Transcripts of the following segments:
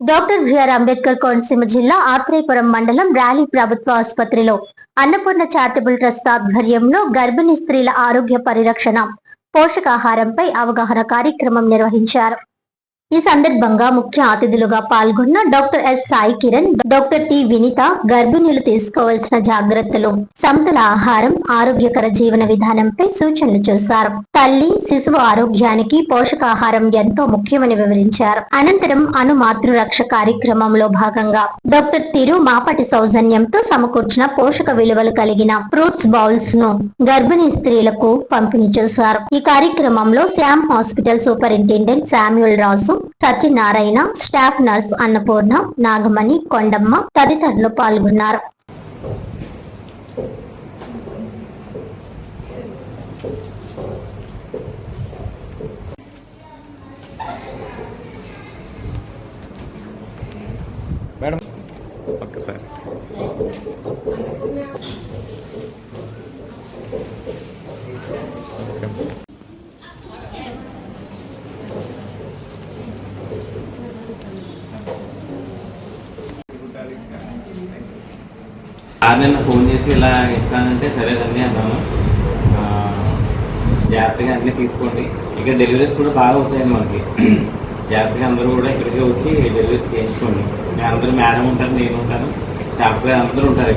Doctor BR Ambedkar Konaseema జిల్లా ఆత్రేయపురం మండలం rally ప్రభుత్వ ఆసుపత్రిలో అన్నపూర్ణ చారిటబుల్ ట్రస్ట్ ఆధ్వర్యంలో గర్భిణీ స్త్రీల ఆరోగ్య పరిరక్షణ, పోషకాహారంపై అవగాహన కార్యక్రమం నిర్వహించారు. ఈ సందర్భంగా ముఖ్య అతిథులుగా పాల్గొన్న doctor S Sai Kiran, doctor T Vinitha గర్భిణులు తీసుకోవాల్సిన జాగ్రత్తలు, సమతుల ఆహారం, ఆరోగ్యకర జీవన విధానంపై సూచనలు చేశారు. తల్లి, శిశువు ఆరోగ్యానికి పోషకాహారం ఎంతో ముఖ్యమని వివరించారు. అనంతరం అను మాతృరక్ష కార్యక్రమంలో భాగంగా డాక్టర్ తిరు మాపటి సౌజన్యంతో సమకూర్చిన పోషక విలువలు కలిగిన ఫ్రూట్స్ బౌల్స్ ను గర్భిణీ స్త్రీలకు పంపిణీ చేశారు. ఈ కార్యక్రమంలో శ్యామ్ హాస్పిటల్ సూపరింటెండెంట్ శామ్యూల్ రాజు, సత్యనారాయణ, స్టాఫ్ నర్స్ అన్నపూర్ణ, నాగమణి, కొండమ్మ తదితరులు పాల్గొన్నారు. మేడం ఒక్కసారి నిన్న ఫోన్ చేసి ఇలా ఇస్తానంటే సరేనండి అన్నాము. జాగ్రత్తగా అన్నీ తీసుకోండి. ఇక్కడ డెలివరీస్ కూడా బాగా అవుతాయండి మనకి. జాగ్రత్తగా అందరూ కూడా ఇక్కడికి వచ్చి డెలివరీస్ చేయించుకోండి. అందరూ మేడం ఉంటారు, నేను ఉంటాను, స్టాఫ్ గారు అందరూ ఉంటారు.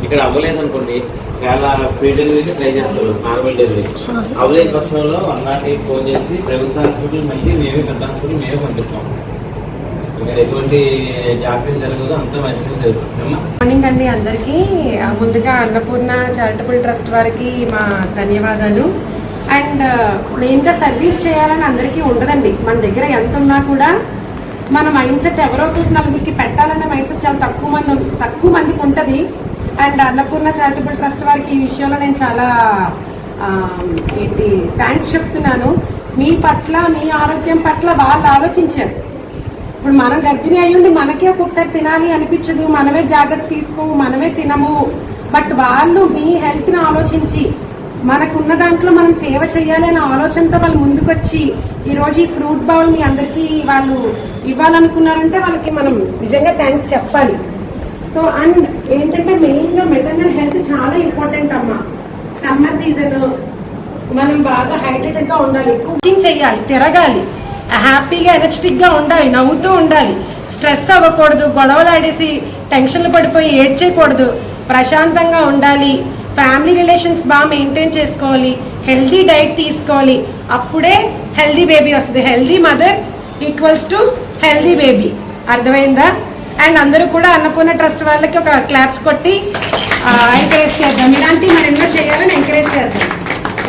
ఇక్కడ అవ్వలేదు అనుకోండి, చాలా ఫ్రీ డెలివరీకి ట్రై చేస్తారు. నార్మల్ డెలివరీ అవ్వలేని పక్షంలో 108 ఫోన్ చేసి ప్రభుత్వ హాస్పిటల్ మళ్ళీ మేమే పెద్ద హాస్పిటల్ మేమే పంపిస్తాం. ఎటువంటి జాగ్రత్తలు జరగదు, అంతా మంచిగా జరుగుతుంది. మార్నింగ్ అండి అందరికీ. ముందుగా అన్నపూర్ణ చారిటబుల్ ట్రస్ట్ వారికి మా ధన్యవాదాలు. అండ్ మెయిన్గా సర్వీస్ చేయాలని అందరికీ ఉండదండి. మన దగ్గర ఎంత ఉన్నా కూడా మన మైండ్ సెట్ ఎవరో ఒకరికి నలుగురికి పెట్టాలనే మైండ్ సెట్ చాలా తక్కువ మందికి ఉంటుంది. అండ్ అన్నపూర్ణ చారిటబుల్ ట్రస్ట్ వారికి ఈ విషయంలో నేను చాలా థ్యాంక్స్ చెప్తున్నాను. మీ పట్ల, మీ ఆరోగ్యం పట్ల వాళ్ళు ఆలోచించారు. ఇప్పుడు మనం గర్భిణీ అయ్యుండి మనకే ఒక్కొక్కసారి తినాలి అనిపించదు, మనమే జాగ్రత్త తీసుకోము, మనమే తినము. బట్ వాళ్ళు మీ హెల్త్ని ఆలోచించి మనకున్న దాంట్లో మనం సేవ చేయాలి అనే ఆలోచనతో వాళ్ళు ముందుకొచ్చి ఈరోజు ఈ ఫ్రూట్ బౌల్ మీ అందరికీ వాళ్ళు ఇవ్వాలనుకున్నారంటే వాళ్ళకి మనం నిజంగా థ్యాంక్స్ చెప్పాలి. సో అండ్ ఏంటంటే మెయిన్గా మెటర్నల్ హెల్త్ చాలా ఇంపార్టెంట్ అమ్మా. సమ్మర్ సీజన్ మనం బాగా హైడ్రేటెడ్గా ఉండాలి, కుకింగ్ చేయాలి, తిరగాలి, హ్యాపీగా ఎనర్జెటిక్గా ఉండాలి, నవ్వుతూ ఉండాలి, స్ట్రెస్ అవ్వకూడదు, గొడవలు ఆడేసి టెన్షన్లు పడిపోయి ఏడ్చేయకూడదు, ప్రశాంతంగా ఉండాలి, ఫ్యామిలీ రిలేషన్స్ బాగా మెయింటైన్ చేసుకోవాలి, హెల్దీ డైట్ తీసుకోవాలి. అప్పుడే హెల్దీ బేబీ వస్తుంది. Healthy mother equals to healthy baby. అర్థమైందా? అండ్ అందరూ కూడా అన్నపూర్ణ ట్రస్ట్ వాళ్ళకి ఒక క్లాప్స్ కొట్టి ఎంకరేజ్ చేద్దాం. ఇలాంటి